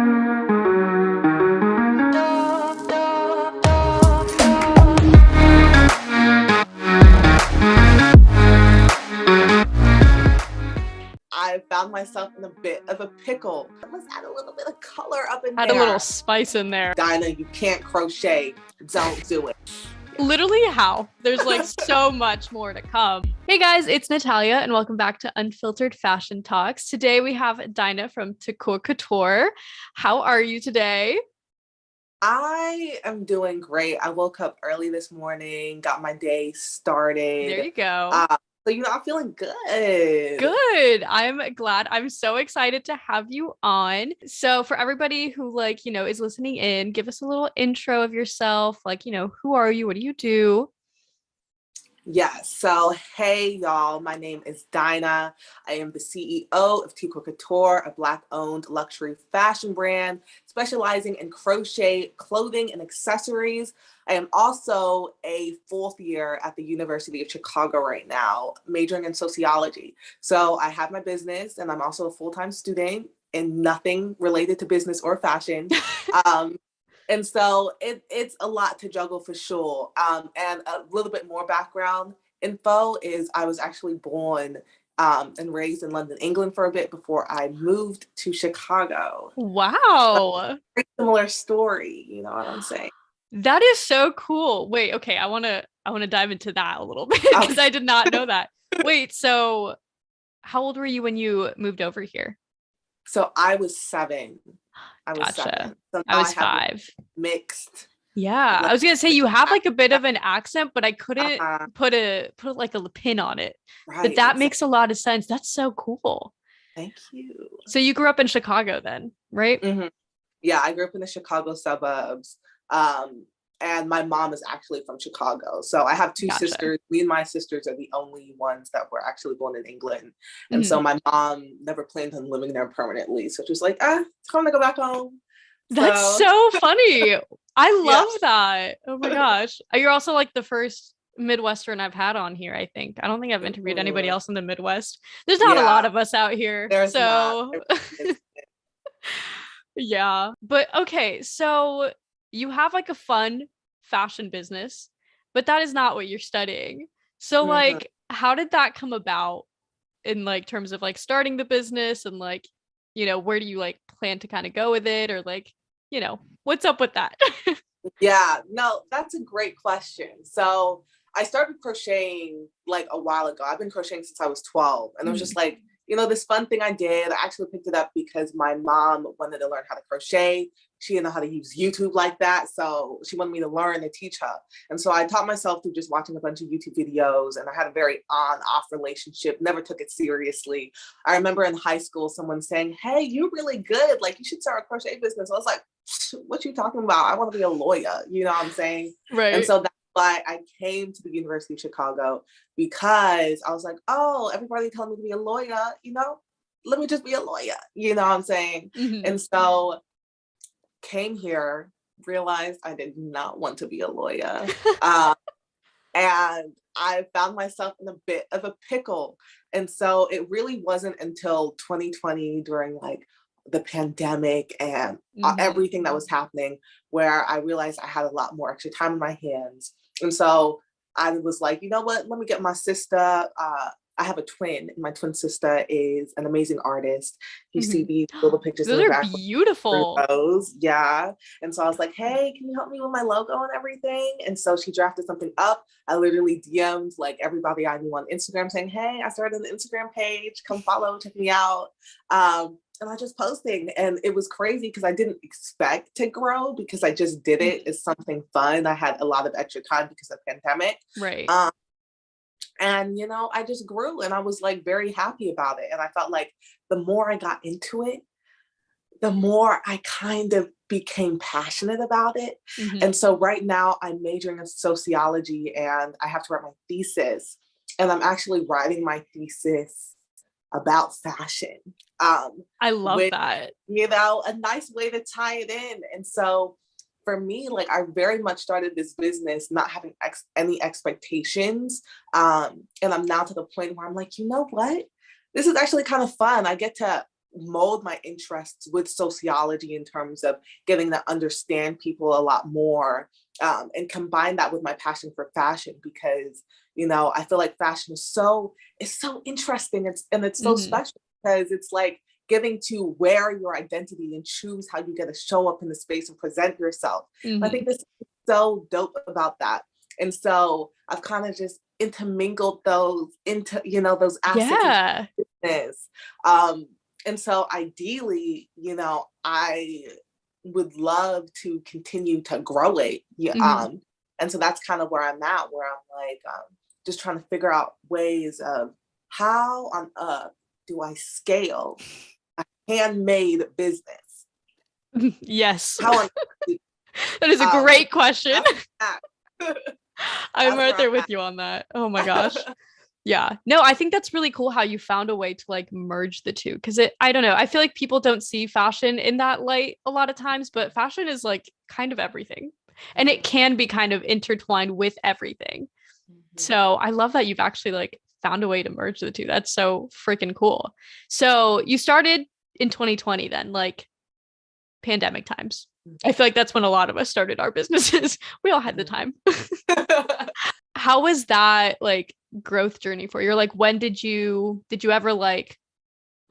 I found myself in a bit of a pickle. Let's add a little bit of color up in there. Add a little spice in there. Dinah, you can't crochet. Don't do it. Literally how? There's like so much more to come. Hey guys, it's Natalia and welcome back to Unfiltered Fashion Talks. Today we have Dinah from T'Kor Couture. How are you today? I am doing great. I woke up early this morning, got my day started. There you go. So, I'm feeling good. Good. I'm glad. I'm so excited to have you on. So for everybody who is listening in, give us a little intro of yourself. Who are you? What do you do? Yes. So, hey, y'all, my name is Dinah. I am the CEO of T'Kor Couture, a Black-owned luxury fashion brand specializing in crochet, clothing, and accessories. I am also a fourth year at the University of Chicago right now, majoring in sociology. So I have my business, and I'm also a full-time student in nothing related to business or fashion. And so it's a lot to juggle for sure. And a little bit more background info is I was actually born and raised in London, England for a bit before I moved to Chicago. Wow. Very similar story, you know what I'm saying? That is so cool. Wait, okay. I want to dive into that a little bit because I did not know that. Wait, so how old were you when you moved over here? So I was 7. Gotcha. So I was 5. Mixed. Yeah. I was going to say you have like a bit of an accent, but I couldn't put like a pin on it. Right, but that makes a lot of sense. That's so cool. Thank you. So you grew up in Chicago then, right? Mm-hmm. Yeah, I grew up in the Chicago suburbs. And my mom is actually from Chicago. So I have 2 sisters. Me and my sisters are the only ones that were actually born in England. And so my mom never planned on living there permanently. So she was like, it's time to go back home. That's so funny. I love that. Oh my gosh. You're also like the first Midwestern I've had on here, I think. I don't think I've interviewed anybody else in the Midwest. There's not a lot of us out here. There's so not. Yeah. But okay, so you have like a fun fashion business, but that is not what you're studying. So like, how did that come about in like terms of like starting the business and like, where do you like plan to kind of go with it, or like, what's up with that? Yeah, no, that's a great question. So I started crocheting like a while ago. I've been crocheting since I was 12, and it was just like, this fun thing I did. I actually picked it up because my mom wanted to learn how to crochet. She didn't know how to use YouTube like that. So she wanted me to learn and teach her. And so I taught myself through just watching a bunch of YouTube videos, and I had a very on-off relationship, never took it seriously. I remember in high school, someone saying, hey, you're really good. Like, you should start a crochet business. I was like, what you talking about? I want to be a lawyer. You know what I'm saying? Right. And so that's why I came to the University of Chicago, because I was like, oh, everybody telling me to be a lawyer, let me just be a lawyer. You know what I'm saying? And so came here, realized I did not want to be a lawyer. And I found myself in a bit of a pickle. And so it really wasn't until 2020 during like the pandemic and everything that was happening where I realized I had a lot more extra time in my hands. And so I was like, you know what, let me get my sister. I have a twin, and my twin sister is an amazing artist. You see these little pictures. Those are beautiful. Yeah. And so I was like, hey, can you help me with my logo and everything? And so she drafted something up. I literally DM'd like everybody I knew on Instagram saying, hey, I started an Instagram page. Come follow, check me out. And I just posting, and it was crazy because I didn't expect to grow, because I just did it as something fun. I had a lot of extra time because of the pandemic. Right. And, I just grew, and I was like very happy about it. And I felt like the more I got into it, the more I kind of became passionate about it. And so right now I'm majoring in sociology, and I have to write my thesis, and I'm actually writing my thesis about fashion. I love that. A nice way to tie it in. And so for me, like, I very much started this business not having any expectations. And I'm now to the point where I'm like, you know what? This is actually kind of fun. I get to mold my interests with sociology in terms of getting to understand people a lot more, and combine that with my passion for fashion, because, you know, I feel like fashion is so interesting. It's so special, because it's like getting to wear your identity and choose how you get to show up in the space and present yourself. I think this is so dope about that. And so I've kind of just intermingled those into, you know, those aspects of business. And so ideally, you know, I would love to continue to grow it. And so that's kind of where I'm at, where I'm like, just trying to figure out ways of how on earth do I scale a handmade business? Yes. How on earth that is a great question. I'm right there with with you on that. Oh my gosh. Yeah. No, I think that's really cool how you found a way to like merge the two. Cause I don't know. I feel like people don't see fashion in that light a lot of times, but fashion is like kind of everything. And it can be kind of intertwined with everything. So I love that you've actually like found a way to merge the two. That's so freaking cool. So you started in 2020 then, like pandemic times. I feel like that's when a lot of us started our businesses. We all had the time. How was that like growth journey for you? Or, like, when did you ever like,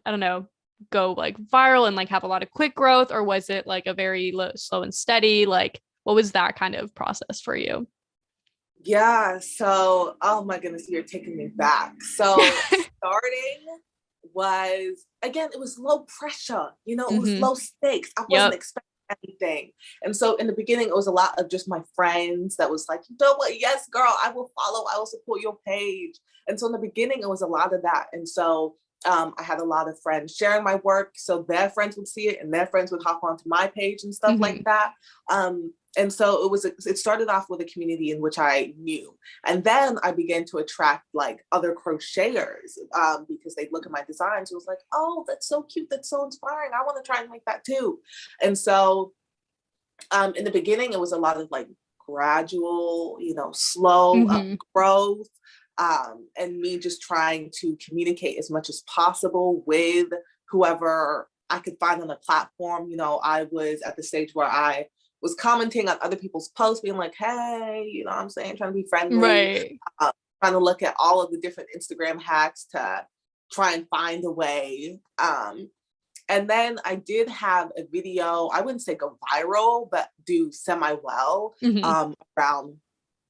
I don't know, go like viral and like have a lot of quick growth, or was it like a very slow and steady? Like, what was that kind of process for you? Yeah, so, oh my goodness, you're taking me back. So starting was, again, it was low pressure, you know, it was low stakes. I wasn't expecting anything. And so in the beginning, it was a lot of just my friends that was like, you know what, yes, girl, I will follow, I will support your page. And so in the beginning, it was a lot of that. And so I had a lot of friends sharing my work, so their friends would see it and their friends would hop onto my page and stuff like that. And so it started off with a community in which I knew. And then I began to attract like other crocheters, because they'd look at my designs. It was like, oh, that's so cute. That's so inspiring. I want to try and make that too. And so in the beginning, it was a lot of like gradual, you know, slow growth. And me just trying to communicate as much as possible with whoever I could find on the platform. You know, I was at the stage where I was commenting on other people's posts, being like, hey, you know what I'm saying, trying to be friendly, trying to look at all of the different Instagram hacks to try and find a way. And then I did have a video, I wouldn't say go viral, but do semi-well, around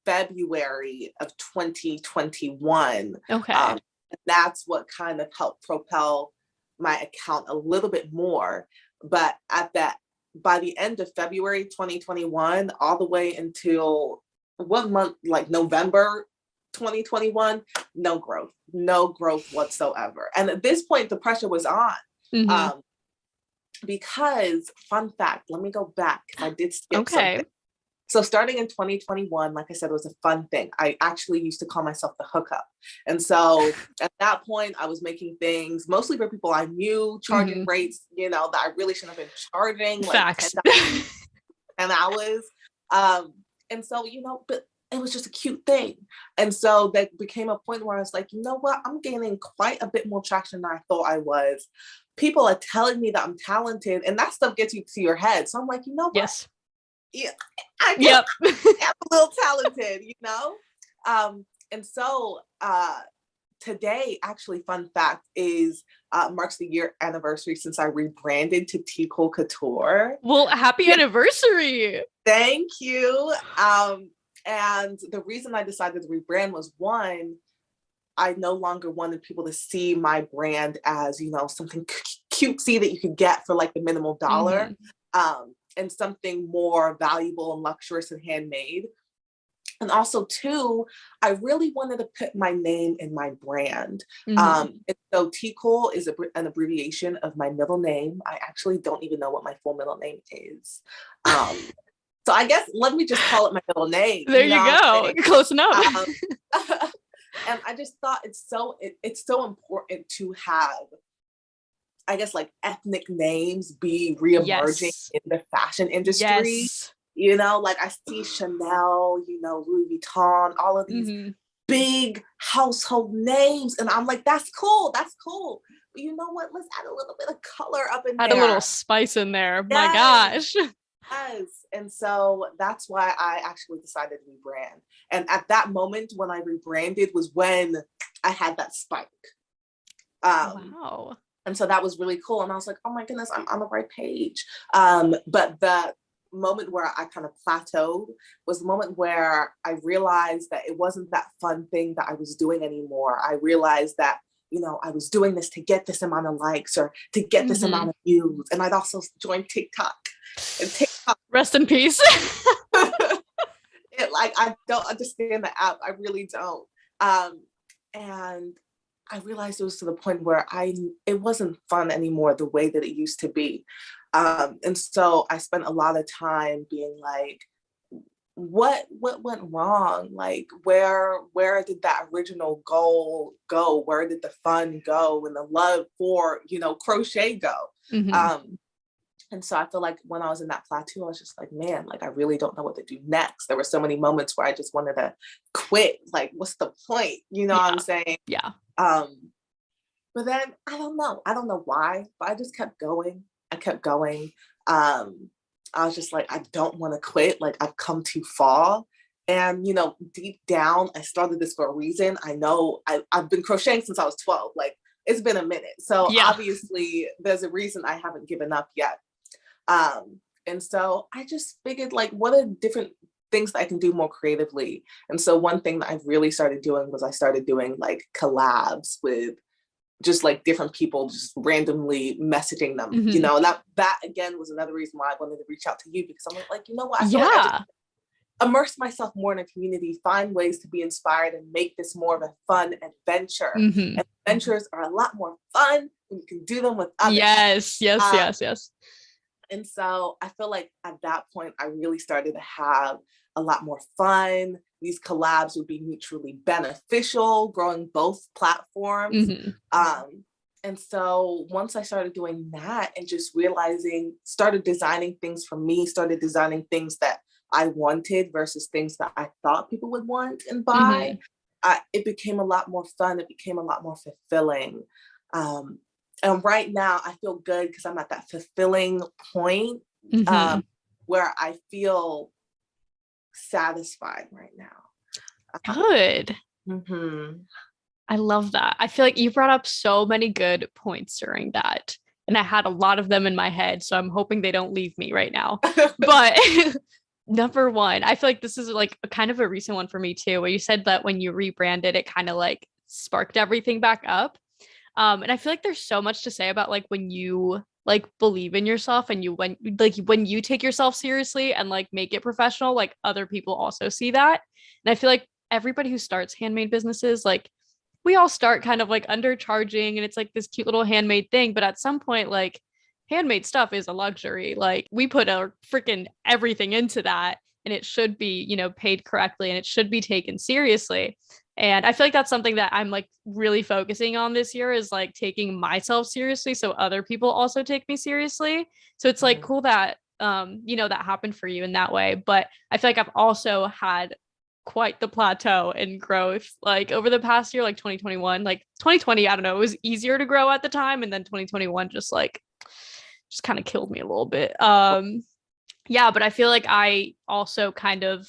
February of 2021. And that's what kind of helped propel my account a little bit more. But by the end of February 2021, all the way until one month, like November 2021, no growth whatsoever. And at this point, the pressure was on. Because, fun fact, let me go back. I did skip something. So starting in 2021, like I said, it was a fun thing. I actually used to call myself the hookup. And so at that point, I was making things mostly for people I knew, charging rates, you know, that I really shouldn't have been charging, like $10 an hours. And so, you know, but it was just a cute thing. And so that became a point where I was like, you know what, I'm gaining quite a bit more traction than I thought I was. People are telling me that I'm talented, and that stuff gets you to your head. So I'm like, you know what? Yeah, I'm a little talented, you know? And so today, actually, fun fact, is marks the year anniversary since I rebranded to T'Kor Couture. Well, happy anniversary. Thank you. And the reason I decided to rebrand was, one, I no longer wanted people to see my brand as, you know, something cutesy that you could get for like the minimal dollar. And something more valuable and luxurious and handmade. And also, two, I really wanted to put my name in my brand. And so T'Kor is an abbreviation of my middle name. I actually don't even know what my full middle name is. So I guess let me just call it my middle name. There you go. Close enough. And I just thought it's so important to have, I guess, like ethnic names be reemerging in the fashion industry. You know, like I see Chanel, you know, Louis Vuitton, all of these big household names. And I'm like, that's cool. you know what? Let's add a little bit of color up in Add there. a little spice in there. Yes. My gosh. Yes. And so that's why I actually decided to rebrand. And at that moment when I rebranded was when I had that spike. Wow. And so that was really cool. And I was like, oh my goodness, I'm on the right page. But the moment where I kind of plateaued was the moment where I realized that it wasn't that fun thing that I was doing anymore. I realized that, you know, I was doing this to get this amount of likes or to get this amount of views. And I'd also joined TikTok. And TikTok, rest in peace. I don't understand the app. I really don't. And I realized it was to the point where it wasn't fun anymore the way that it used to be. And so I spent a lot of time being like, what went wrong? Like, where did that original goal go? Where did the fun go and the love for, you know, crochet go? And so I feel like when I was in that plateau, I was just like, man, like, I really don't know what to do next. There were so many moments where I just wanted to quit. Like, what's the point? You know what I'm saying? Yeah. But then I don't know why, but I just kept going. I kept going. I was just like, I don't want to quit. Like, I've come too far. And, you know, deep down, I started this for a reason. I know I've been crocheting since I was 12. Like, it's been a minute. So obviously there's a reason I haven't given up yet. And so I just figured, like, what are different things that I can do more creatively? And so one thing that I really started doing was I started doing like collabs with just like different people, just randomly messaging them, you know, and that again was another reason why I wanted to reach out to you, because I'm like, you know what, I feel like I just immerse myself more in a community, find ways to be inspired and make this more of a fun adventure. And adventures are a lot more fun when you can do them with others. Yes. And so I feel like at that point, I really started to have a lot more fun. These collabs would be mutually beneficial, growing both platforms. And so once I started doing that and just realizing, started designing things for me, started designing things that I wanted versus things that I thought people would want and buy, it became a lot more fun. It became a lot more fulfilling. And right now I feel good because I'm at that fulfilling point where I feel satisfied right now. Good. I love that. I feel like you brought up so many good points during that. And I had a lot of them in my head. So I'm hoping they don't leave me right now. But number one, I feel like this is like a kind of a recent one for me too, where you said that when you rebranded, it kind of like sparked everything back up. And I feel like there's so much to say about like when you like believe in yourself and when you take yourself seriously and like make it professional, like other people also see that. And I feel like everybody who starts handmade businesses, like we all start kind of like undercharging and it's like this cute little handmade thing. But at some point, like handmade stuff is a luxury. Like we put our freaking everything into that and it should be, you know, paid correctly and it should be taken seriously. And I feel like that's something that I'm like really focusing on this year is like taking myself seriously. So other people also take me seriously. So it's like cool that, you know, that happened for you in that way. But I feel like I've also had quite the plateau in growth, like over the past year, like 2021, like 2020, I don't know, it was easier to grow at the time. And then 2021 just kind of killed me a little bit. Yeah, but I feel like I also kind of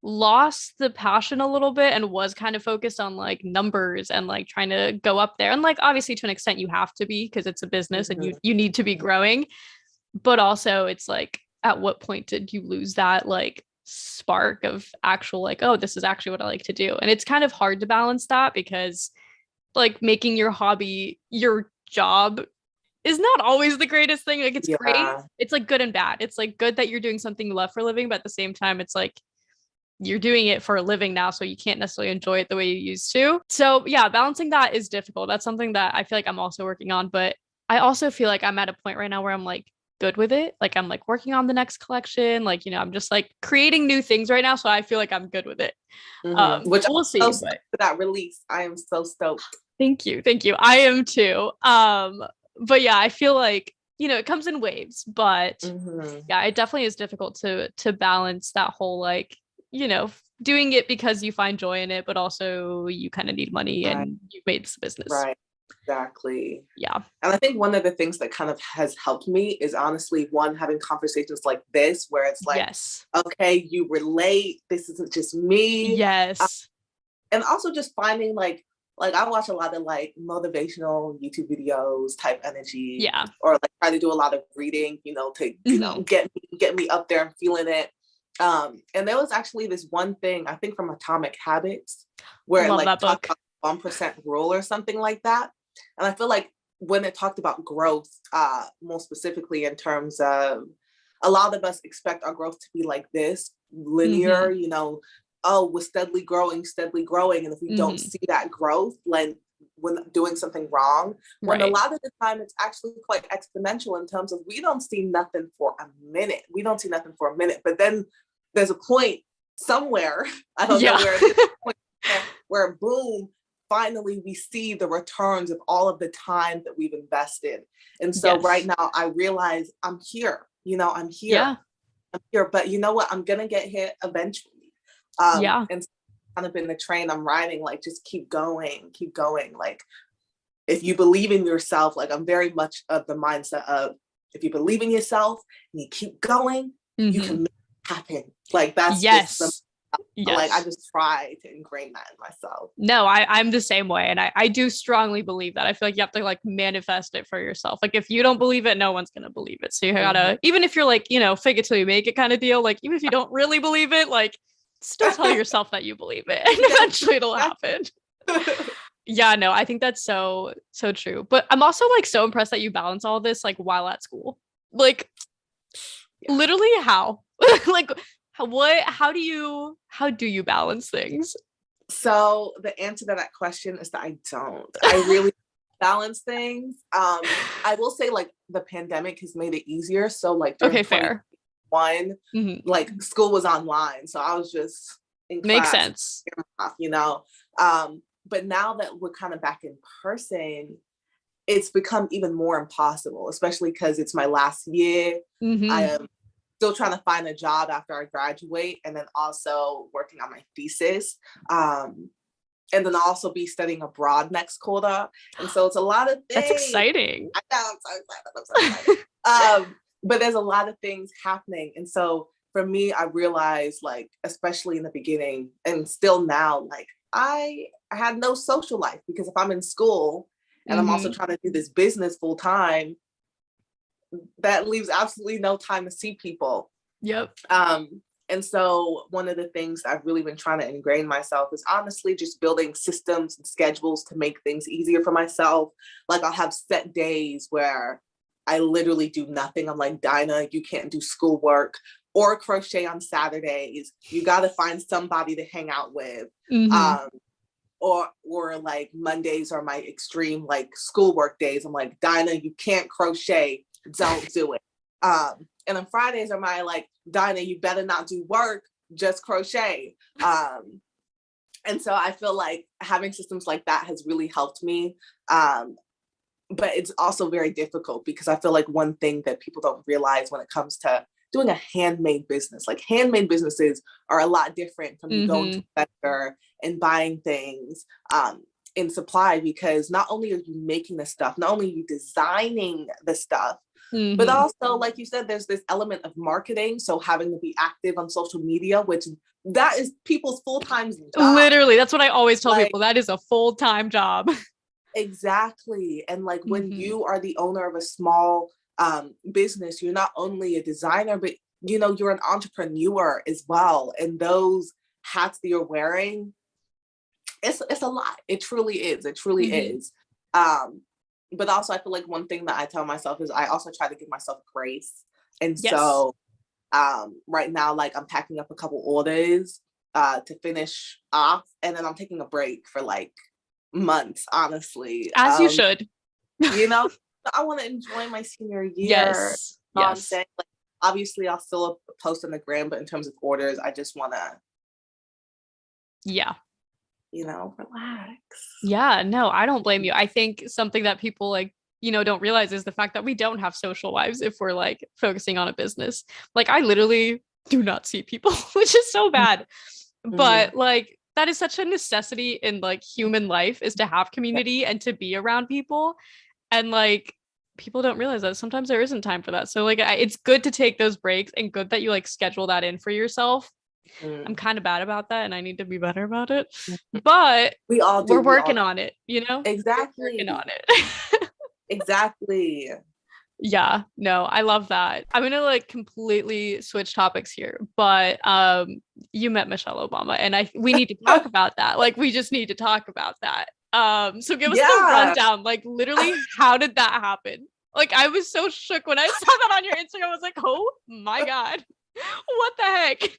lost the passion a little bit and was kind of focused on like numbers and like trying to go up there. And like obviously to an extent you have to be because it's a business and you need to be growing. But also it's like at what point did you lose that like spark of actual like, oh, this is actually what I like to do. And it's kind of hard to balance that because like making your hobby your job is not always the greatest thing. Like it's great. It's like good and bad. It's like good that you're doing something you love for a living, but at the same time it's like you're doing it for a living now, so you can't necessarily enjoy it the way you used to. So yeah, balancing that is difficult. That's something that I feel like I'm also working on, but I also feel like I'm at a point right now where I'm like good with it. Like I'm like working on the next collection. Like, you know, I'm just like creating new things right now. So I feel like I'm good with it. Which we'll see. So but for that release, I am so stoked. Thank you. I am too. But yeah, I feel like, you know, it comes in waves, but yeah, it definitely is difficult to balance that whole like, you know, doing it because you find joy in it, but also you kind of need money and you've made this business. Right. Exactly. Yeah. And I think one of the things that kind of has helped me is honestly, one, having conversations like this, where it's like, Yes. okay, you relate, this isn't just me. Yes. And also just finding like I watch a lot of like motivational YouTube videos type energy, Yeah. or like try to do a lot of reading, to get me up there and feeling it. And there was actually this one thing I think from Atomic Habits where it Love like that talked book. about 1% rule or something like that. And I feel like when it talked about growth, more specifically in terms of a lot of us expect our growth to be like this linear, oh, we're steadily growing. And if we don't see that growth, like when doing something wrong, when a lot of the time it's actually quite exponential in terms of we don't see nothing for a minute. But then there's a point somewhere, I don't know where it is, where boom, finally we see the returns of all of the time that we've invested. And so right now I realize I'm here, I'm here. But you know what? I'm going to get hit eventually. And kind of in the train I'm riding, like, just keep going. Like, if you believe in yourself, like, I'm very much of the mindset of, if you believe in yourself and you keep going, you can make it happen. Like, that's just like, I just try to ingrain that in myself. No, I'm the same way. And I do strongly believe that. I feel like you have to like manifest it for yourself. Like, if you don't believe it, no one's going to believe it. So you gotta, even if you're like, fake it till you make it kind of deal. Like, even if you don't really believe it, like, still tell yourself that you believe it, and eventually it'll happen. Yeah, no, I think that's so true. But I'm also like so impressed that you balance all this like while at school. Like, literally how? Like, how do you balance things? So the answer to that question is that I don't. I really balance things. I will say, like, the pandemic has made it easier. So like, during fair. Like, school was online, so I was just in class. Makes sense. But now that we're kind of back in person, it's become even more impossible, especially because it's my last year. I am still trying to find a job after I graduate, and then also working on my thesis. And then I'll also be studying abroad next quarter. And so it's a lot of things. That's exciting. I know, I'm so excited. But there's a lot of things happening. And so for me, I realized, like, especially in the beginning and still now, like, I had no social life, because if I'm in school and I'm also trying to do this business full time, that leaves absolutely no time to see people. Yep. And so one of the things I've really been trying to ingrain myself is honestly just building systems and schedules to make things easier for myself. Like, I'll have set days where I literally do nothing. I'm like, Dinah, you can't do schoolwork or crochet on Saturdays. You got to find somebody to hang out with. Or like Mondays are my extreme like schoolwork days. I'm like, Dinah, you can't crochet. Don't do it. And on Fridays are my like, Dinah, you better not do work, just crochet. And so I feel like having systems like that has really helped me. But it's also very difficult, because I feel like one thing that people don't realize when it comes to doing a handmade business, like, handmade businesses are a lot different from you going to a vendor and buying things in supply, because not only are you making the stuff, not only are you designing the stuff, but also, like you said, there's this element of marketing. So having to be active on social media, which that is people's full-time job. Literally, that's what I always tell people. That is a full-time job. Exactly. And like, when you are the owner of a small business, you're not only a designer, but you're an entrepreneur as well. And those hats that you're wearing, it's a lot. It truly is. Is. But also, I feel like one thing that I tell myself is I also try to give myself grace. And so right now, like, I'm packing up a couple orders to finish off, and then I'm taking a break for like months, honestly. As you should. I want to enjoy my senior year. Yes. I'm saying, like, obviously I'll still post on the gram, but in terms of orders, I just want to relax. Yeah, no, I don't blame you. I think something that people like, don't realize is the fact that we don't have social lives if we're like focusing on a business. Like, I literally do not see people, which is so bad. But like, that is such a necessity in like human life, is to have community and to be around people. And like people don't realize that sometimes there isn't time for that. So like it's good to take those breaks, and good that you like schedule that in for yourself. I'm kind of bad about that and I need to be better about it. But we all do. we're working on it, you know? Exactly. We're working on it. Exactly. Yeah, no, I love that. I'm gonna like completely switch topics here, but you met Michelle Obama, and we need to talk about that. Like we just need to talk about that. So give us the rundown. Like literally, how did that happen? Like I was so shook when I saw that on your Instagram. I was like, oh my God, what the heck?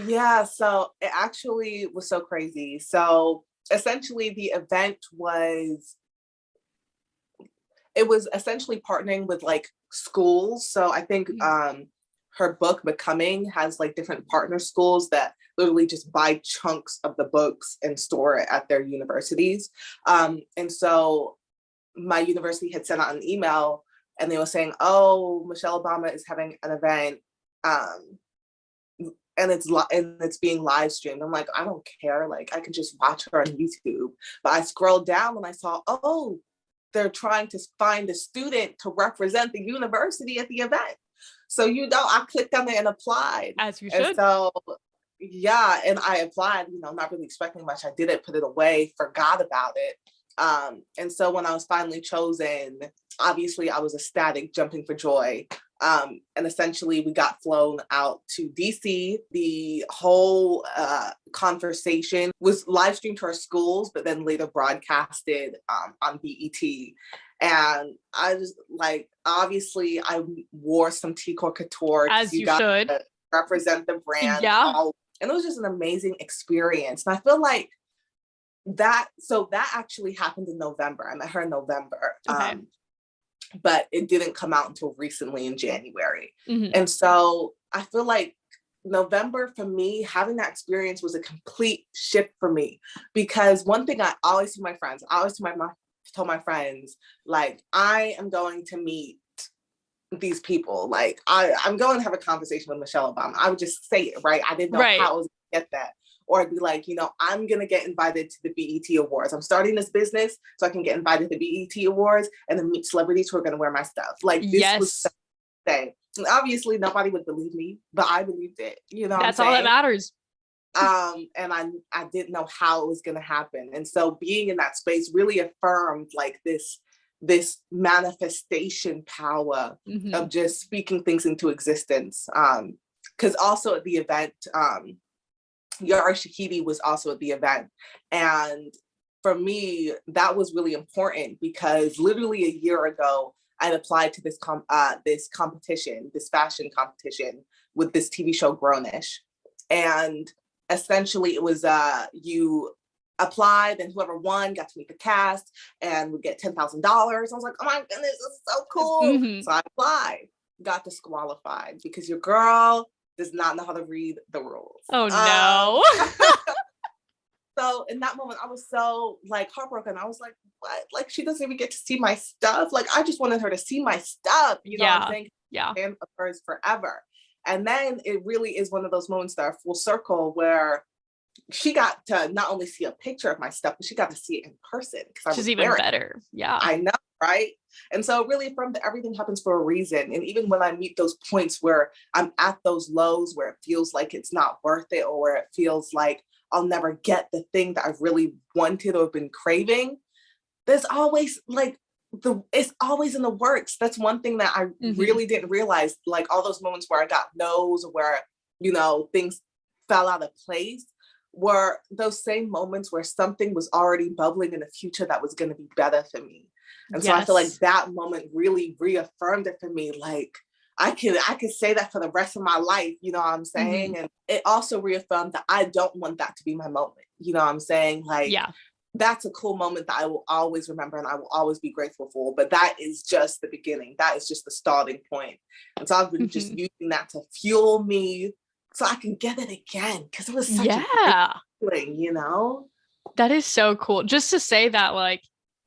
Yeah, so it actually was so crazy. So essentially the event was, it was essentially partnering with like schools. So I think her book Becoming has like different partner schools that literally just buy chunks of the books and store it at their universities. And so my university had sent out an email and they were saying, oh, Michelle Obama is having an event. And it's being live streamed. I'm like, I don't care. Like I could just watch her on YouTube. But I scrolled down and I saw, oh, they're trying to find a student to represent the university at the event. So, I clicked on it and applied. As you should. And so, yeah, and I applied, not really expecting much. I did it, put it away, forgot about it. And so when I was finally chosen, obviously I was ecstatic, jumping for joy. And essentially we got flown out to DC. The whole conversation was live streamed to our schools, but then later broadcasted on BET. And I was like, obviously I wore some T'Kor Couture. As you should. Represent the brand. Yeah. And it was just an amazing experience. And I feel like that actually happened in November. I met her in November. Okay. But it didn't come out until recently in January. Mm-hmm. And so I feel like November for me, having that experience was a complete shift for me, because one thing I always tell my friends, told my friends, like, I am going to meet these people. Like I'm going to have a conversation with Michelle Obama. I would just say it, right? I didn't know how I was going to get that. Or I'd be like, I'm going to get invited to the BET Awards. I'm starting this business so I can get invited to the BET Awards and then meet celebrities who are going to wear my stuff. Like this was the thing. And obviously nobody would believe me, but I believed it. That's all that matters. And I didn't know how it was going to happen. And so being in that space really affirmed like this manifestation power of just speaking things into existence. Because also at the event, Yara Shahidi was also at the event. And for me, that was really important because literally a year ago, I'd applied to this competition, this fashion competition with this TV show Grownish. And essentially it was you applied and whoever won got to meet the cast and would get $10,000. I was like, oh my goodness, this is so cool. So I applied, got disqualified because your girl does not know how to read the rules. Oh no. So in that moment, I was so like heartbroken. I was like, what? Like she doesn't even get to see my stuff. Like I just wanted her to see my stuff. You know what I'm saying? Yeah. And of hers forever. And then it really is one of those moments that are full circle where she got to not only see a picture of my stuff, but she got to see it in person. Which is even better. Yeah. I know, right? And so really from everything happens for a reason. And even when I meet those points where I'm at those lows where it feels like it's not worth it, or where it feels like I'll never get the thing that I've really wanted or been craving, there's always like it's always in the works. That's one thing that I really didn't realize. Like all those moments where I got no's or where, things fell out of place were those same moments where something was already bubbling in the future that was going to be better for me. And so I feel like that moment really reaffirmed it for me. Like I could say that for the rest of my life, you know what I'm saying? And it also reaffirmed that I don't want that to be my moment. You know what I'm saying? Like, that's a cool moment that I will always remember and I will always be grateful for. But that is just the beginning. That is just the starting point. And so I've been just using that to fuel me so I can get it again. Because it was such a great feeling, That is so cool. Just to say that, like,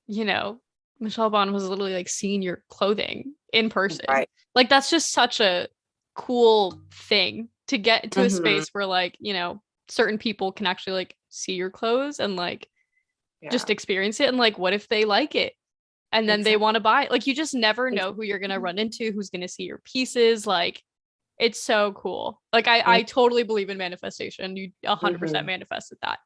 Michelle Obama was literally like seeing your clothing in person. Right. Like, that's just such a cool thing to get to a space where, like, certain people can actually like see your clothes and like just Yeah. experience it, and like what if they like it and then they Exactly. want to buy it? Like you just never know who you're going to run into, who's going to see your pieces. Like it's so cool. Like I totally believe in manifestation. You 100% manifested that.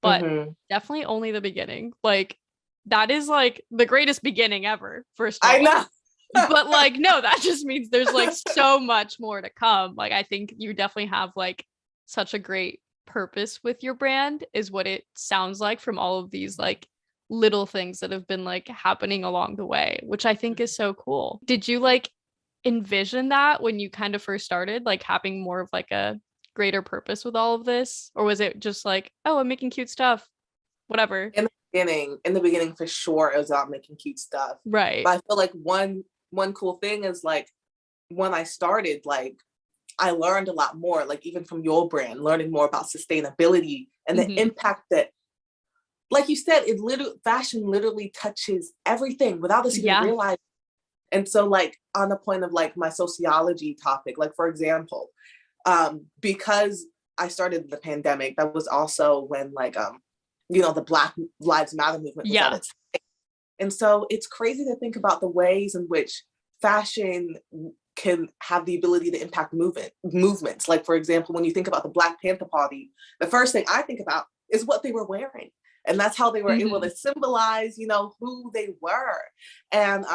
But definitely only the beginning. Like that is like the greatest beginning ever, first of all. I know. But like no, that just means there's like so much more to come. Like I think you definitely have like such a great purpose with your brand, is what it sounds like from all of these like little things that have been like happening along the way, which I think is so cool. Did you like envision that when you kind of first started, like having more of like a greater purpose with all of this? Or was it just like, oh, I'm making cute stuff, whatever? In the beginning for sure, it was about making cute stuff. Right. But I feel like one cool thing is like when I started, like I learned a lot more, like even from your brand, learning more about sustainability and the impact that, like you said, fashion literally touches everything without us even realizing. And so like on the point of like my sociology topic, like for example, because I started in the pandemic, that was also when like, the Black Lives Matter movement was at its height. And so it's crazy to think about the ways in which fashion can have the ability to impact movements. Like, for example, when you think about the Black Panther Party, the first thing I think about is what they were wearing. And that's how they were able to symbolize, who they were. And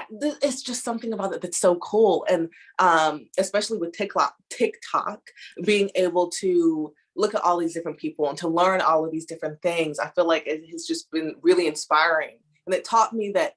it's just something about it that's so cool. And especially with TikTok, being able to look at all these different people and to learn all of these different things, I feel like it has just been really inspiring. And it taught me that,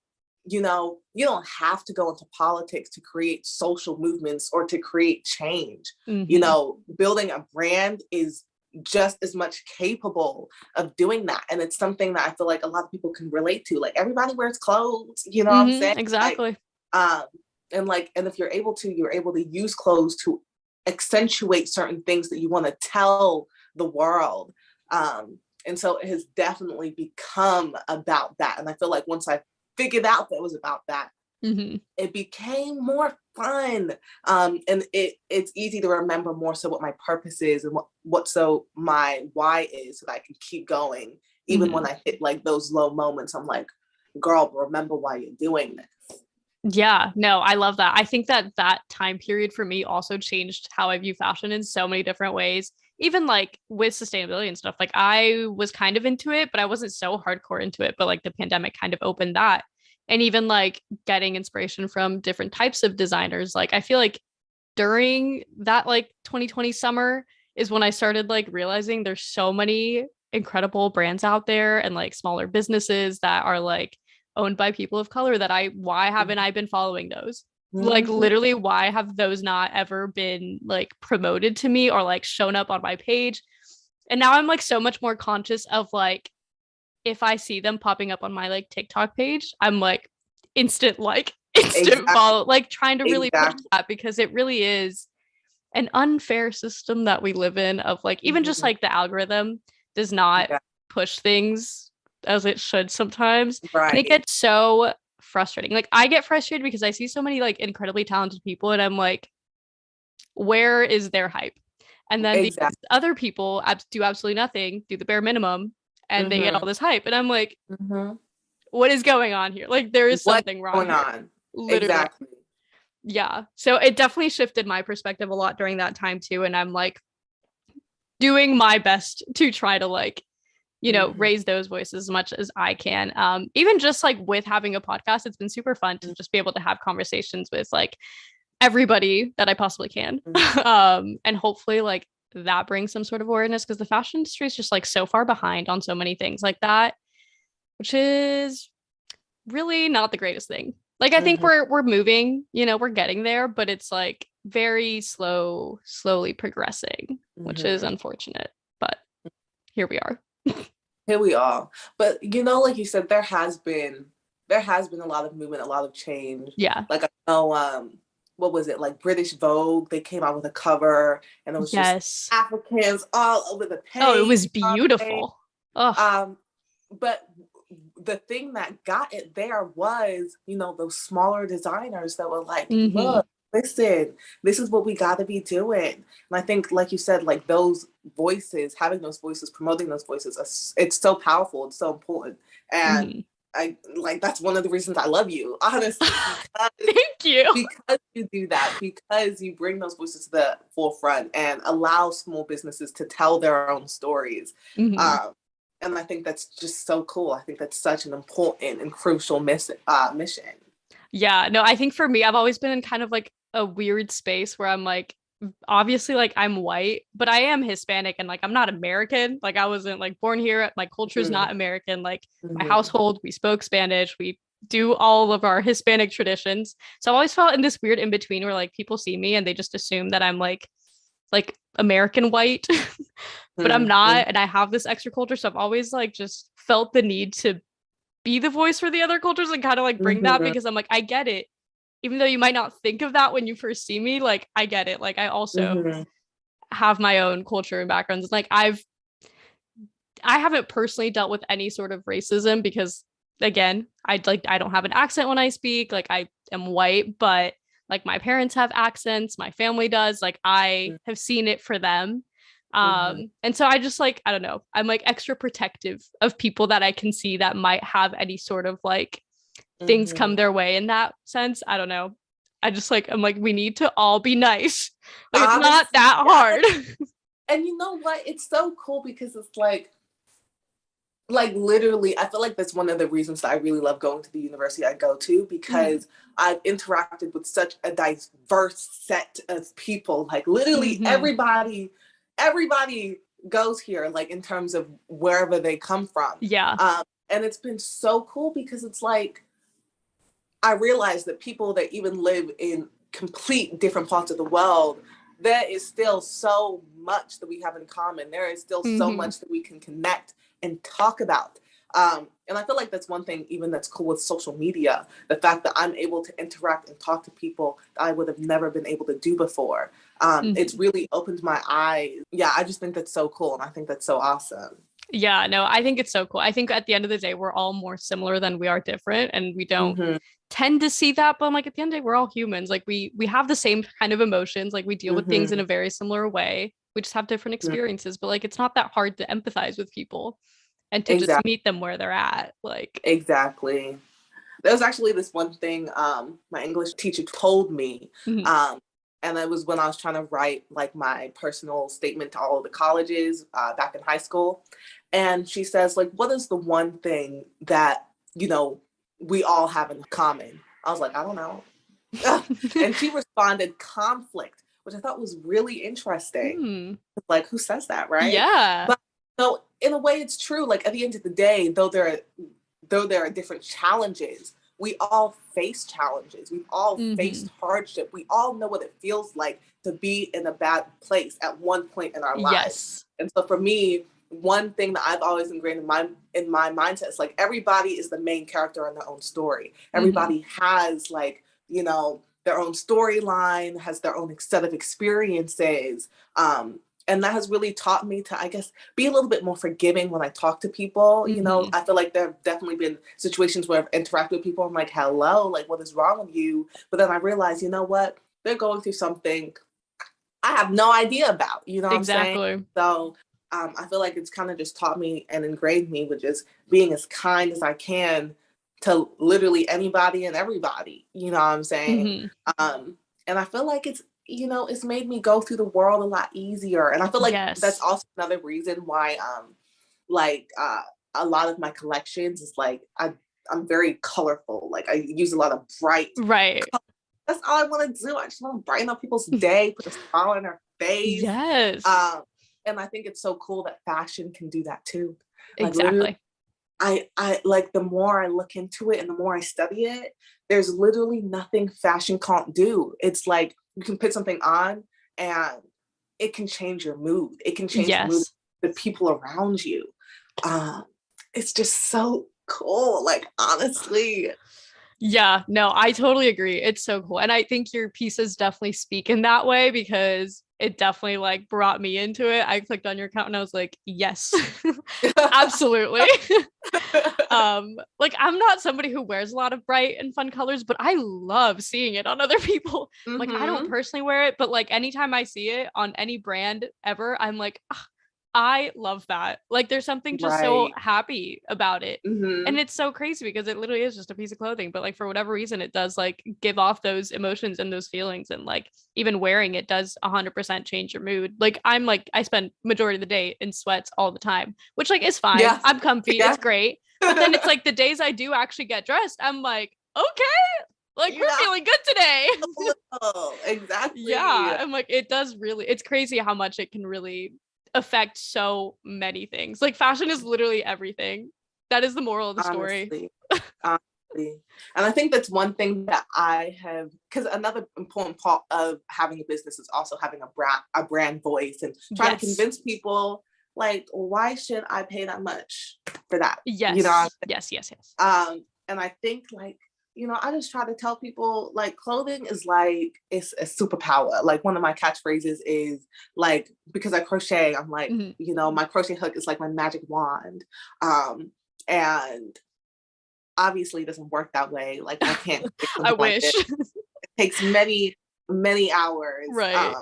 you don't have to go into politics to create social movements or to create change. Building a brand is just as much capable of doing that. And it's something that I feel like a lot of people can relate to. Like everybody wears clothes, you know what I'm saying? Exactly. Like, and if you're able to use clothes to accentuate certain things that you want to tell the world. And so it has definitely become about that. And I feel like once I figured out that it was about that, it became more fun. And it's easy to remember more so what my purpose is and what so my why is, so that I can keep going. Even when I hit like those low moments, I'm like, girl, remember why you're doing this. Yeah, no, I love that. I think that time period for me also changed how I view fashion in so many different ways. Even like with sustainability and stuff, like I was kind of into it, but I wasn't so hardcore into it. But like the pandemic kind of opened that. And even like getting inspiration from different types of designers. Like I feel like during that like 2020 summer is when I started like realizing there's so many incredible brands out there and like smaller businesses that are like owned by people of color that why haven't I been following those? Like literally, why have those not ever been like promoted to me or like shown up on my page? And now I'm like so much more conscious of like, if I see them popping up on my like TikTok page, I'm like instant follow, like trying to really push that, because it really is an unfair system that we live in of like, even just like the algorithm does not push things as it should sometimes. And it gets so frustrating. Like I get frustrated because I see so many like incredibly talented people and I'm like, where is their hype? And then these other people do absolutely nothing, do the bare minimum, and they get all this hype. And I'm like, what is going on here? Like there is something wrong going on. Literally. Exactly. Yeah. So it definitely shifted my perspective a lot during that time too. And I'm like doing my best to try to like, raise those voices as much as I can. Even just like with having a podcast, it's been super fun to just be able to have conversations with like everybody that I possibly can. And hopefully like that brings some sort of awareness, because the fashion industry is just like so far behind on so many things like that, which is really not the greatest thing. Like I think we're moving, we're getting there, but it's like very slowly progressing, which is unfortunate, but here we are. Here we are. But like you said, there has been a lot of movement, a lot of change. Yeah. Like I know what was it, like British Vogue, they came out with a cover and it was just Africans all over the page. Oh, it was beautiful. But the thing that got it there was, those smaller designers that were like, look, listen, this is what we got to be doing. And I think, like you said, like those voices, having those voices, promoting those voices, it's so powerful. It's so important. And Mhm. I like, that's one of the reasons I love you, honestly, Thank you. because you do that, because you bring those voices to the forefront and allow small businesses to tell their own stories. Mhm. Um, and I think that's just so cool. I think that's such an important and crucial mission. Yeah, no, I think for me, I've always been in kind of like a weird space where I'm like, obviously, like I'm white, but I am Hispanic and like I'm not American. Like I wasn't like born here. My culture is not American. Like my Mm-hmm. household, we spoke Spanish. We do all of our Hispanic traditions. So I've always felt in this weird in between where like people see me and they just assume that I'm like American white, but I'm Mm-hmm. not. And I have this extra culture. So I've always like just felt the need to be the voice for the other cultures and kind of like bring that Mm-hmm. because I'm like, I get it. Even though you might not think of that when you first see me, like I get it. Like I also Mm-hmm. have my own culture and backgrounds. Like I haven't personally dealt with any sort of racism because again, I don't have an accent when I speak. Like I am white, but like my parents have accents, my family does. Like I have seen it for them. Mm-hmm. And so I just like, I don't know, I'm like extra protective of people that I can see that might have any sort of like things Mm-hmm. come their way in that sense. I don't know. I just like, I'm like, we need to all be nice. Like it's not Honestly, that yes. hard. And you know what? It's so cool because it's like literally, I feel like that's one of the reasons that I really love going to the university I go to, Mhm. because I've interacted with such a diverse set of people. Like literally Mhm. everybody goes here, like in terms of wherever they come from. Yeah. And it's been so cool because it's like I realize that people that even live in complete different parts of the world, there is still so much that we have in common. There is still so Mhm. much that we can connect and talk about. And I feel like that's one thing, even that's cool with social media, the fact that I'm able to interact and talk to people that I would have never been able to do before. It's Mhm. really opened my eyes. Yeah, I just think that's so cool. And I think that's so awesome. Yeah, no, I think it's so cool. I think at the end of the day, we're all more similar than we are different, and we don't Mm-hmm, tend to see that. But I'm like, at the end of the day, we're all humans. Like we have the same kind of emotions. Like we deal with things in mm-hmm, a very similar way. We just have different mm-hmm. experiences. But like, it's not that hard to empathize with people and to just Exactly. meet them where they're at. Like, Exactly. There was actually this one thing my English teacher told me, mhm. um, and it was when I was trying to write like my personal statement to all of the colleges back in high school. And she says, like, what is the one thing that, we all have in common? I was like, I don't know. And she responded, conflict, which I thought was really interesting. Hmm. Like, who says that, right? Yeah. But so in a way, it's true. Like at the end of the day, though there are different challenges, we all face challenges. We've all Hmm. faced hardship. We all know what it feels like to be in a bad place at one point in our lives. Yes. And so for me, one thing that I've always ingrained in my mindset is like everybody is the main character in their own story. Hmm. Everybody has their own storyline, has their own set of experiences. And that has really taught me to, I guess, be a little bit more forgiving when I talk to people. Hmm. I feel like there have definitely been situations where I've interacted with people. I'm like, hello, like, what is wrong with you? But then I realize, you know what? They're going through something I have no idea about. You know what I'm saying? Exactly. So I feel like it's kind of just taught me and ingrained me with just being as kind as I can to literally anybody and everybody. You know what I'm saying? Hmm. Um, and I feel like it's made me go through the world a lot easier. And I feel like that's Yes. also another reason why like a lot of my collections is like I'm very colorful. Like I use a lot of bright Right. colors. That's all I want to do. I just want to brighten up people's day, put a smile on their face. Yes. Um, and I think it's so cool that fashion can do that too. Like literally, Exactly. I like the more I look into it and the more I study it, there's literally nothing fashion can't do. It's like you can put something on and it can change your mood. It can change the mood of Yes. the people around you. Um, it's just so cool. Like honestly. Yeah, no, I totally agree. It's so cool. And I think your pieces definitely speak in that way because it definitely like brought me into it. I clicked on your account and I was like, yes, absolutely. Like I'm not somebody who wears a lot of bright and fun colors, but I love seeing it on other people. Like I don't Mm-hmm. personally wear it, but like anytime I see it on any brand ever, I'm like, "Ah, I love that." Like there's something just so Right. happy about it. And Mm-hmm. it's so crazy because it literally is just a piece of clothing, but like for whatever reason it does like give off those emotions and those feelings, and like even wearing it does 100% change your mood. Like I'm like I spend majority of the day in sweats all the time, which like is fine. Yeah. I'm comfy, Yeah. it's great. But then it's like the days I do actually get dressed, I'm like, okay, like You we're know, feeling good today. a little. Exactly. Yeah, I'm like it does really, it's crazy how much it can really affect so many things. Like fashion is literally everything. That is the moral of the story. Honestly. Honestly. And I think that's one thing that I have, because another important part of having a business is also having a brand voice and trying to Yes. convince people like, why should I pay that much for that? You know, Yes. Yes. Yes. Yes. and I think like, I just try to tell people like clothing is like it's a superpower. Like one of my catchphrases is like, because I crochet, I'm like, Mhm. my crochet hook is like my magic wand. And obviously it doesn't work that way. Like I can't create I something like wish. this. It takes many, many hours. Right.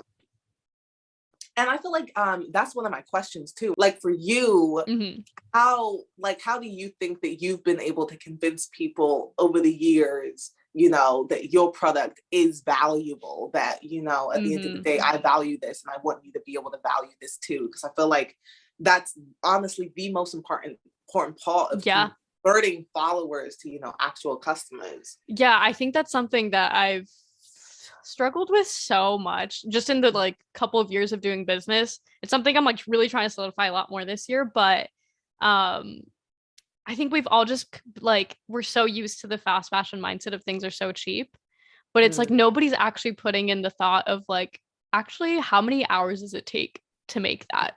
And I feel like that's one of my questions too. Like for you, Hmm. how do you think that you've been able to convince people over the years, that your product is valuable, that, at the end of the Hmm. day, I value this and I want you to be able to value this too. Because I feel like that's honestly the most important part of Yeah. converting followers to, actual customers. Yeah. I think that's something that I've struggled with so much just in the like couple of years of doing business. It's something I'm like really trying to solidify a lot more this year, but um I think we've all just like we're so used to the fast fashion mindset of things are so cheap, but it's like Mm. nobody's actually putting in the thought of like actually how many hours does it take to make that?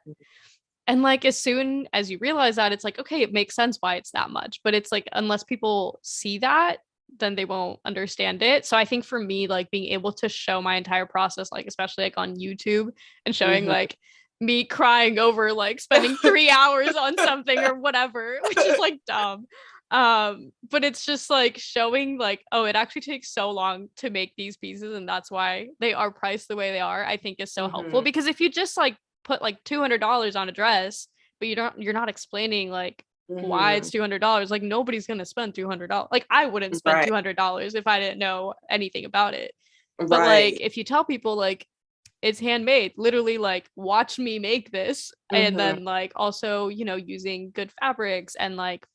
And like as soon as you realize that, it's like okay, it makes sense why it's that much, but it's like unless people see that, then they won't understand it. So I think for me, like being able to show my entire process, like especially like on YouTube and showing Mhm. like me crying over like spending 3 hours on something or whatever, which is like dumb. But it's just like showing like, oh, it actually takes so long to make these pieces, and that's why they are priced the way they are, I think is so helpful. Mhm. Because if you just like put like $200 on a dress, but you're not explaining like why it's Mhm. $200. Like nobody's gonna spend $200. Like I wouldn't spend Right. $200 if I didn't know anything about it. But like Right. if you tell people like it's handmade, literally like watch me make this, and Mhm. then like also using good fabrics, and like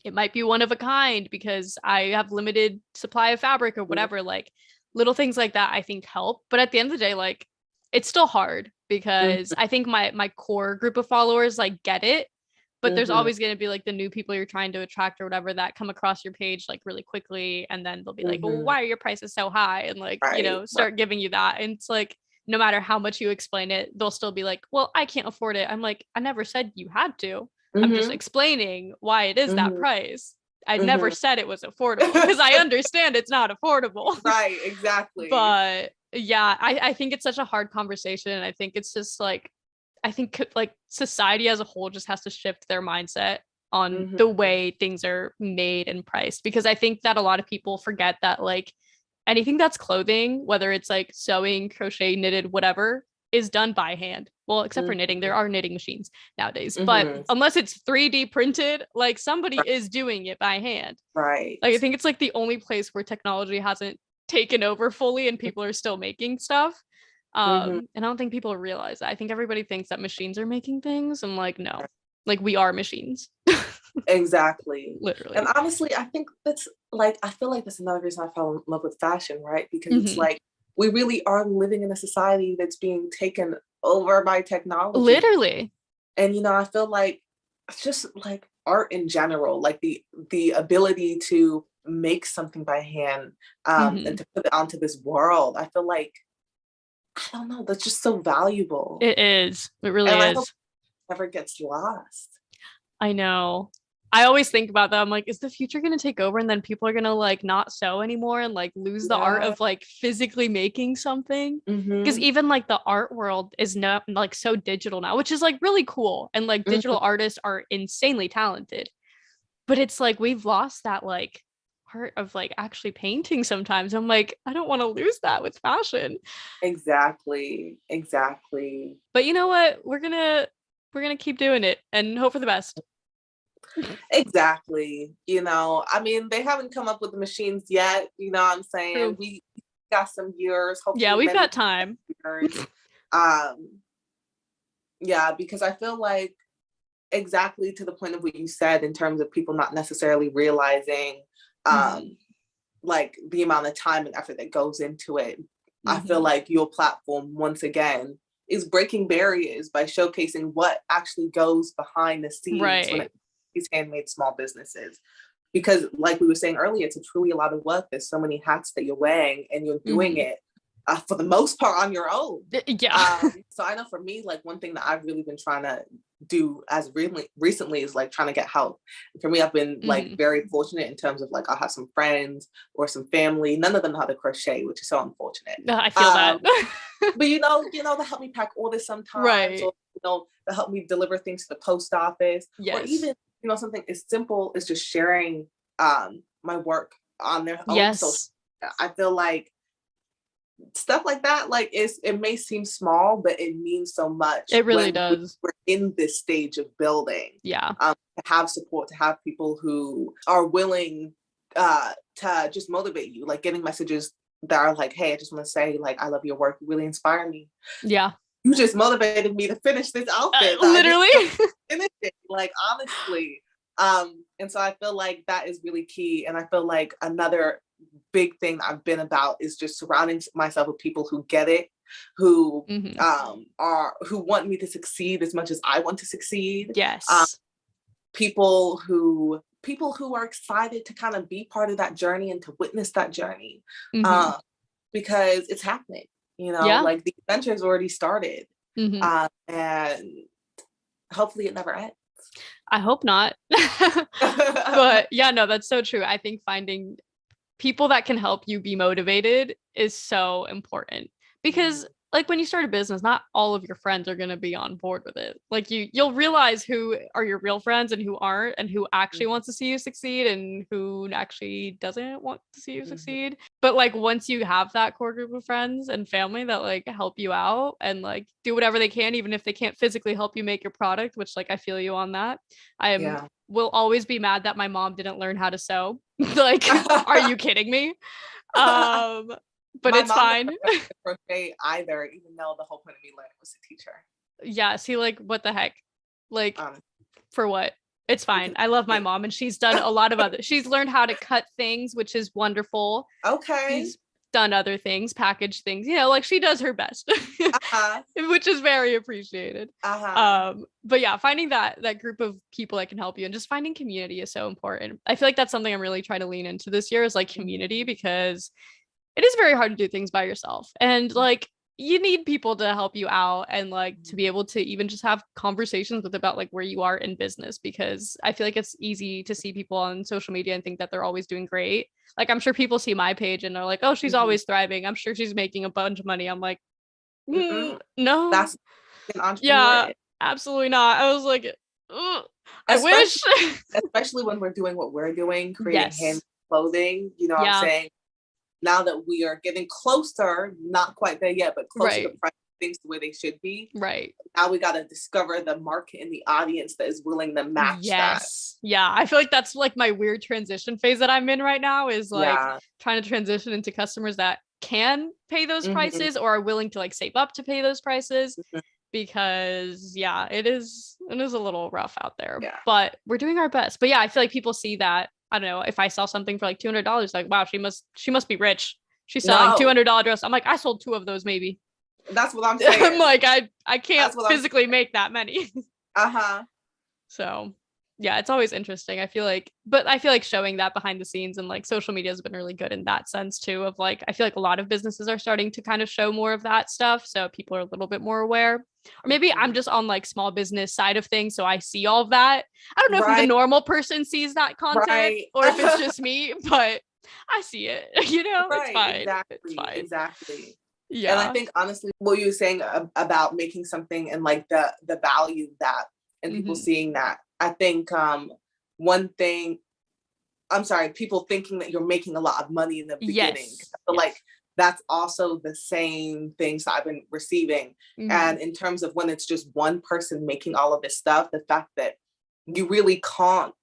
it might be one of a kind because I have limited supply of fabric or whatever. Like little things like that I think help. But at the end of the day, like it's still hard because Mhm. I think my core group of followers like get it, but there's Mhm. always going to be like the new people you're trying to attract or whatever that come across your page like really quickly, and then they'll be like, well, Mhm. why are your prices so high, and like Right. Right. start giving you that. And it's like no matter how much you explain it, they'll still be like, well, I can't afford it. I'm like, I never said you had to. I'm just Mhm. explaining why it is that Mhm. price. I never Mhm. said it was affordable because I understand it's not affordable. Right. Exactly. But yeah, I think it's such a hard conversation. And I think it's just like, I think like society as a whole just has to shift their mindset on Mhm. the way things are made and priced. Because I think that a lot of people forget that like anything that's clothing, whether it's like sewing, crochet, knitted, whatever, is done by hand. Well, except for knitting, there Mhm. are knitting machines nowadays. But Mhm. unless it's 3D printed, like somebody is doing it by hand. Right. Like I think it's like the only place where technology hasn't taken over fully and people are still making stuff. Mhm. And I don't think people realize that. I think everybody thinks that machines are making things. I'm like, no, like we are machines, Exactly. And literally. honestly, I think that's like, I feel like that's another reason I fell in love with fashion, right? Because it's Hmm. like we really are living in a society that's being taken over by technology. Literally. And I feel like it's just like art in general, like the ability to make something by hand, and Hmm. to put it onto this world. I feel like, I don't know, that's just so valuable. It is. It really And I hope is. it never gets lost. I know. I always think about that. I'm like, is the future going to take over and then people are going to like not sew anymore and like lose the art of like physically making something? Because even like the art world is not like so digital now, which is like really cool. And like digital artists are insanely talented. But it's like we've lost that like art of like actually painting sometimes. I'm like, I don't want to lose that with fashion. Exactly. But you know what? We're gonna keep doing it and hope for the best. Exactly. You know, I mean, they haven't come up with the machines yet. You know what I'm saying? True. We got some years. Hopefully, Yeah, we've got time. Years. Yeah, because I feel like exactly to the point of what you said in terms of people not necessarily realizing like the amount of time and effort that goes into it. I feel like your platform once again is breaking barriers by showcasing what actually goes behind the scenes when it these handmade small businesses. Because like we were saying earlier, it's truly a lot of work. There's so many hats that you're wearing and you're doing it for the most part on your own. Yeah. So I know for me, like one thing that I've really been trying to do as recently is like trying to get help. For me, I've been like very fortunate in terms of like I'll have some friends or some family. None of them know how to crochet, which is so unfortunate. I feel that. But you know, they help me pack orders sometimes, or you know, they help me deliver things to the post office, or even you know something as simple as just sharing my work on their own social. I feel like stuff like that, like it may seem small, but it means so much. It really does. We're in this stage of building. To have support, to have people who are willing to just motivate you, like getting messages that are like, hey, I just want to say, like, I love your work. You really inspire me. Yeah. You just motivated me to finish this outfit. Literally. Finish it, like, honestly. And so I feel like that is really key. And I feel like another big thing I've been about is just surrounding myself with people who get it, who who want me to succeed as much as I want to succeed. Yes. People who are excited to kind of be part of that journey and to witness that journey. Because it's happening, you know, like the adventure's already started. And hopefully it never ends. I hope not. But yeah, no, that's so true. I think finding people that can help you be motivated is so important, because like when you start a business, not all of your friends are going to be on board with it. Like you'll realize who are your real friends and who aren't, and who actually wants to see you succeed and who actually doesn't want to see you succeed. But like once you have that core group of friends and family that like help you out and like do whatever they can, even if they can't physically help you make your product, which like I feel you on that. Will always be mad that my mom didn't learn how to sew. Like, are you kidding me? But my it's fine. Crochet either, even though the whole point of me learning was to teach her. Yeah, see, like, what the heck? Like, for what? It's fine. I love my mom, and she's done a lot of other. She's learned how to cut things, which is wonderful. Okay. She's done other things, package things. You know, like she does her best, which is very appreciated. But yeah, finding that group of people that can help you and just finding community is so important. I feel like that's something I'm really trying to lean into this year is like community, because it is very hard to do things by yourself, and like you need people to help you out and like to be able to even just have conversations with about like where you are in business, because I feel like it's easy to see people on social media and think that they're always doing great. Like I'm sure people see my page and they're like, oh, she's always thriving, I'm sure she's making a bunch of money. I'm like, no, that's an entrepreneur. Yeah, absolutely not. I was like, I wish. Especially when we're doing what we're doing, creating hand clothing, you know what I'm saying? Now that we are getting closer, not quite there yet, but closer to things the way they should be. Right. Now we got to discover the market and the audience that is willing to match that. Yeah. I feel like that's like my weird transition phase that I'm in right now, is like trying to transition into customers that can pay those prices or are willing to like save up to pay those prices. Because it is a little rough out there, but we're doing our best. But yeah, I feel like people see that. I don't know, if I sell something for like $200, like, wow, she must be rich. She's selling $200 dress. I'm like, I sold 2 of those maybe. That's what I'm saying. I'm like, I can't physically make that many. So yeah, it's always interesting. I feel like showing that behind the scenes and like social media has been really good in that sense too, of like, I feel like a lot of businesses are starting to kind of show more of that stuff. So people are a little bit more aware. Or maybe I'm just on like small business side of things, so I see all of that. I don't know if the normal person sees that content or if it's just me, but I see it. It's fine. Exactly. It's fine. Exactly. Yeah. And I think honestly, what you were saying about making something and like the value that and people seeing that, I think one thing, I'm sorry, people thinking that you're making a lot of money in the beginning. I feel like that's also the same things that I've been receiving. And in terms of when it's just one person making all of this stuff, the fact that you really can't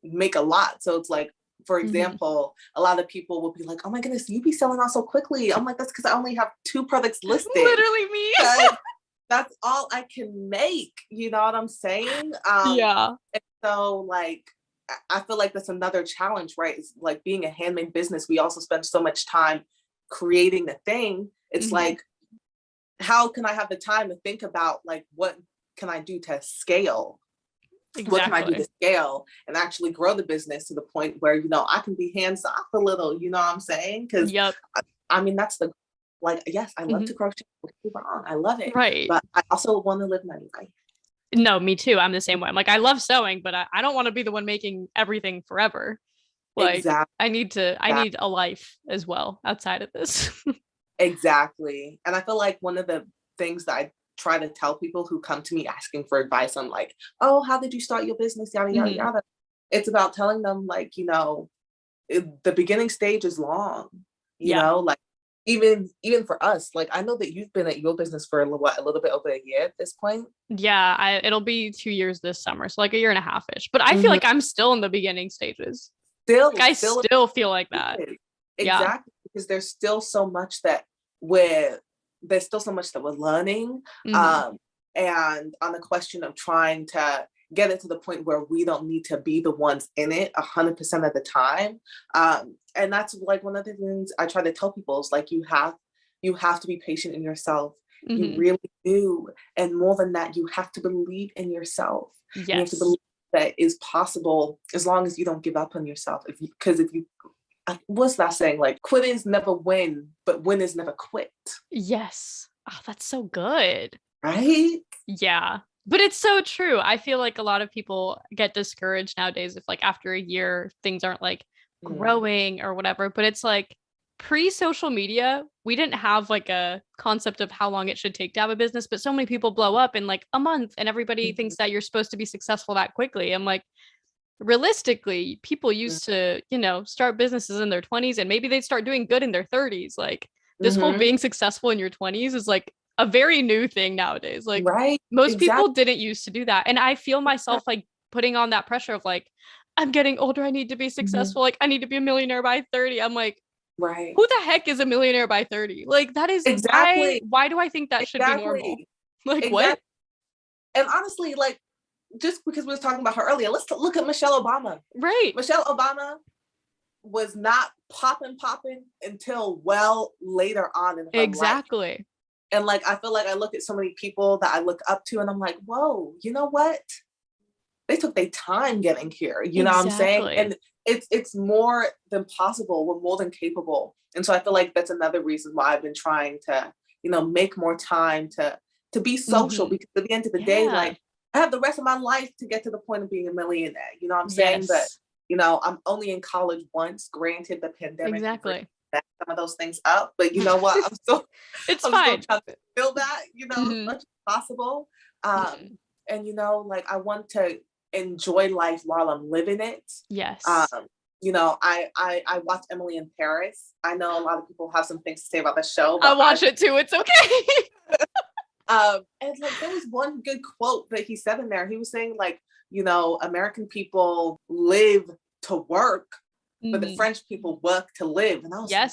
make a lot. So it's like, for example, a lot of people will be like, oh my goodness, you be selling out so quickly. I'm like, that's because I only have 2 products listed. Literally me. That's all I can make. You know what I'm saying? Yeah. And so like, I feel like that's another challenge, right? It's like being a handmade business. We also spend so much time creating the thing. It's like, how can I have the time to think about like, what can I do to scale? Exactly. What can I do to scale and actually grow the business to the point where, I can be hands off a little, you know what I'm saying? Because I mean, that's the, like, yes, I love to crochet. I love it. Right. But I also want to live my life. No, me too. I'm the same way. I'm like, I love sewing, but I don't want to be the one making everything forever. Like, I need a life as well outside of this. Exactly. And I feel like one of the things that I try to tell people who come to me asking for advice on like, oh, how did you start your business? Yada, yada, yada. It's about telling them like, the beginning stage is long, you know, like even for us, like, I know that you've been at your business for a little bit over a year at this point. Yeah. It'll be 2 years this summer. So like a year and a half-ish, but I feel like I'm still in the beginning stages. I still feel like that. Exactly. Because there's still so much that we're learning. And on the question of trying to get it to the point where we don't need to be the ones in it 100% of the time. And that's like one of the things I try to tell people is like, you have to be patient in yourself. You really do. And more than that, you have to believe in yourself. Yes. You have to believe that is possible as long as you don't give up on yourself. Because if you what's that saying? Like, quit is never win, but win is never quit. Yes. Oh, that's so good. Right? Yeah. But it's so true. I feel like a lot of people get discouraged nowadays if like after a year things aren't like growing or whatever. But it's like pre-social media, we didn't have like a concept of how long it should take to have a business, but so many people blow up in like a month and everybody thinks that you're supposed to be successful that quickly. I'm like, realistically, people used to, start businesses in their 20s and maybe they'd start doing good in their 30s. Like this whole being successful in your 20s is like a very new thing nowadays. Like most people didn't used to do that. And I feel myself like putting on that pressure of like, I'm getting older. I need to be successful. Like I need to be a millionaire by 30. I'm like, who the heck is a millionaire by 30? Like that is why do I think that should be normal? Like what? And honestly, like, just because we were talking about her earlier, let's look at Michelle Obama. Right. Michelle Obama was not popping until well later on in her life. And like, I feel like I look at so many people that I look up to and I'm like, whoa, you know what? They took their time getting here. You know what I'm saying? And it's more than possible. We're more than capable. And so I feel like that's another reason why I've been trying to, make more time to be social, because at the end of the day, like, I have the rest of my life to get to the point of being a millionaire. You know what I'm saying? But, I'm only in college once. Granted, the pandemic some of those things up. But you know what? I'm still I'm still trying to feel that, as much as possible. And, like, I want to enjoy life while I'm living it. Yes. I watched Emily in Paris. I know a lot of people have some things to say about the show. I watch it too. It's okay. And like there was one good quote that he said in there. He was saying like, American people live to work, but the French people work to live. And I was like,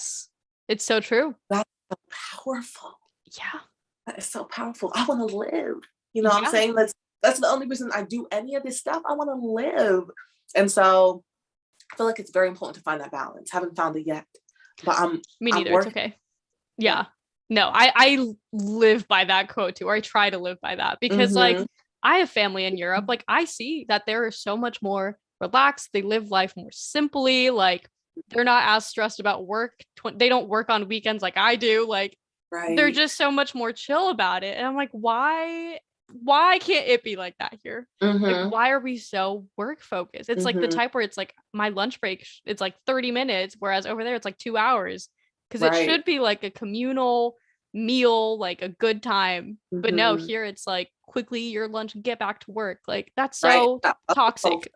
it's so true. That's so powerful. Yeah. That is so powerful. I want to live. You know what I'm saying? That's the only reason I do any of this stuff. I want to live. And so I feel like it's very important to find that balance. Haven't found it yet. But me neither. It's okay. Yeah. No, I live by that quote too, or I try to live by that because like I have family in Europe. Like I see that they're so much more relaxed. They live life more simply. Like they're not as stressed about work. They don't work on weekends like I do. Like they're just so much more chill about it. And I'm like, why can't it be like that here? Like, why are we so work focused? It's like the type where it's like my lunch break, it's like 30 minutes, whereas over there it's like 2 hours, because it should be like a communal meal, like a good time. But no, here it's like quickly your lunch, get back to work. Like, that's so toxic.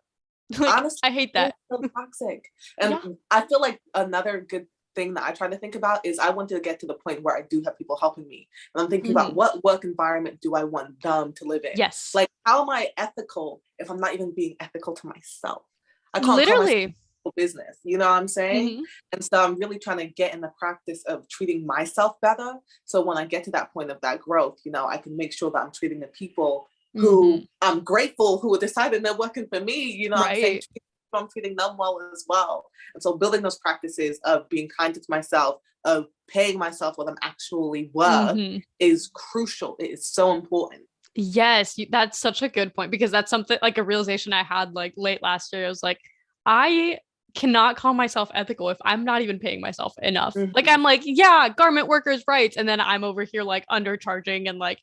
Like, honestly, I hate that. So toxic. And I feel like another good thing that I try to think about is I want to get to the point where I do have people helping me. And I'm thinking about what work environment do I want them to live in? Yes. Like, how am I ethical if I'm not even being ethical to myself? I can't literally call business, you know what I'm saying? And so I'm really trying to get in the practice of treating myself better. So when I get to that point of that growth, you know, I can make sure that I'm treating the people who I'm grateful who decided they're working for me, you know what I'm saying? I'm treating them well as well. And so building those practices of being kind to myself, of paying myself what I'm actually worth is crucial. It is so important. Yes, that's such a good point, because that's something like a realization I had like late last year. I was like, I cannot call myself ethical if I'm not even paying myself enough. Like, I'm like, yeah, garment workers' rights. And then I'm over here like undercharging and like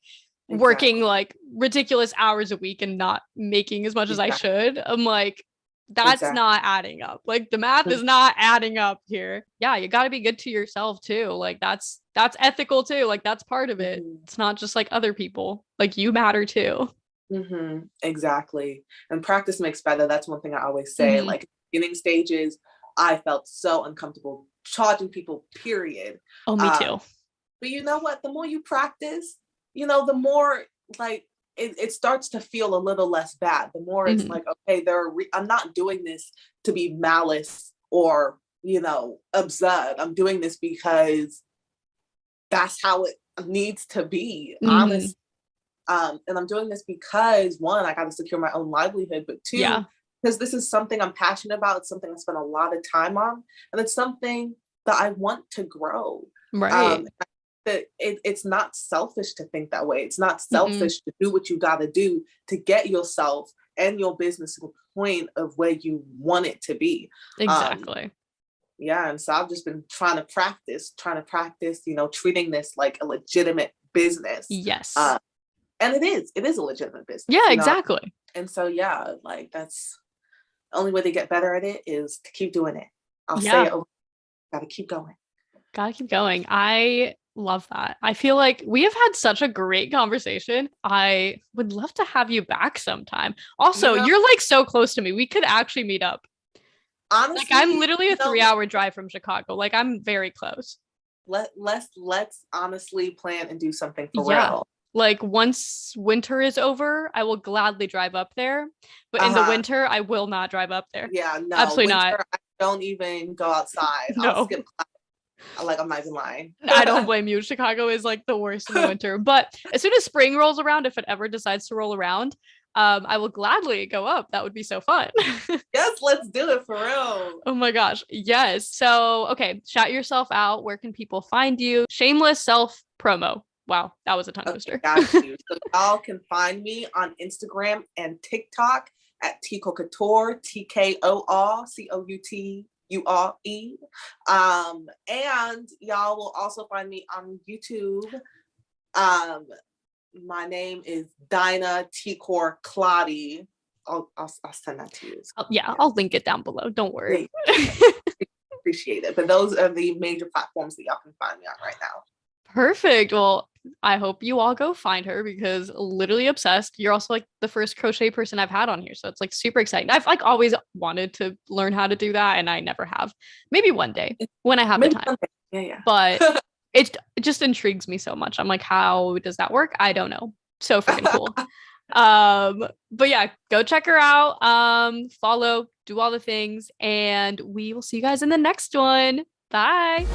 working like ridiculous hours a week and not making as much as I should. I'm like, that's not adding up. Like, the math is not adding up here. Yeah, you got to be good to yourself too. Like, that's ethical too. Like, that's part of it. It's not just like other people. Like, you matter too. Exactly. And practice makes better. That's one thing I always say. Like, beginning stages, I felt so uncomfortable charging people, period. Oh, me too. But you know what? The more you practice, you know, the more like it starts to feel a little less bad. The more it's like, okay, I'm not doing this to be malice or, you know, absurd. I'm doing this because that's how it needs to be, honest. And I'm doing this because, one, I got to secure my own livelihood, but two, because this is something I'm passionate about. It's something I spend a lot of time on, and it's something that I want to grow. Right. That it's not selfish to think that way. It's not selfish to do what you got to do to get yourself and your business to the point of where you want it to be. Exactly. And so I've just been trying to practice, you know, treating this like a legitimate business. Yes. And it is a legitimate business. Yeah, exactly. Know? And so, like, that's the only way to get better at it is to keep doing it. I'll say it over. Gotta keep going. I love that. I feel like we have had such a great conversation. I would love to have you back sometime. Also, you're like so close to me. We could actually meet up. Honestly, like, I'm literally a 3-hour drive from Chicago. Like, I'm very close. Let's honestly plan and do something for real. Like, once winter is over, I will gladly drive up there. But in the winter, I will not drive up there. Yeah, no, absolutely winter, not. I don't even go outside. No. I'll skip class. Like, I'm not even lying. I don't blame you. Chicago is like the worst in the winter. But as soon as spring rolls around, if it ever decides to roll around, I will gladly go up. That would be so fun. Yes, let's do it for real. Oh my gosh. Yes. So, okay, shout yourself out. Where can people find you? Shameless self promo. Wow, that was a tongue twister. Got you. So y'all can find me on Instagram and TikTok at T'Kor Couture, TKOR COUTURE. And y'all will also find me on YouTube. My name is Dinah T'kor Clottey. I'll send that to you. I'll link it down below. Don't worry. Appreciate it. But those are the major platforms that y'all can find me on right now. Perfect. Well, I hope you all go find her, because literally obsessed. You're also like the first crochet person I've had on here. So it's like super exciting. I've like always wanted to learn how to do that, and I never have. Maybe one day when I have the time. Yeah. But it just intrigues me so much. I'm like, how does that work? I don't know. So freaking cool. But yeah, go check her out. Follow, do all the things, and we will see you guys in the next one. Bye.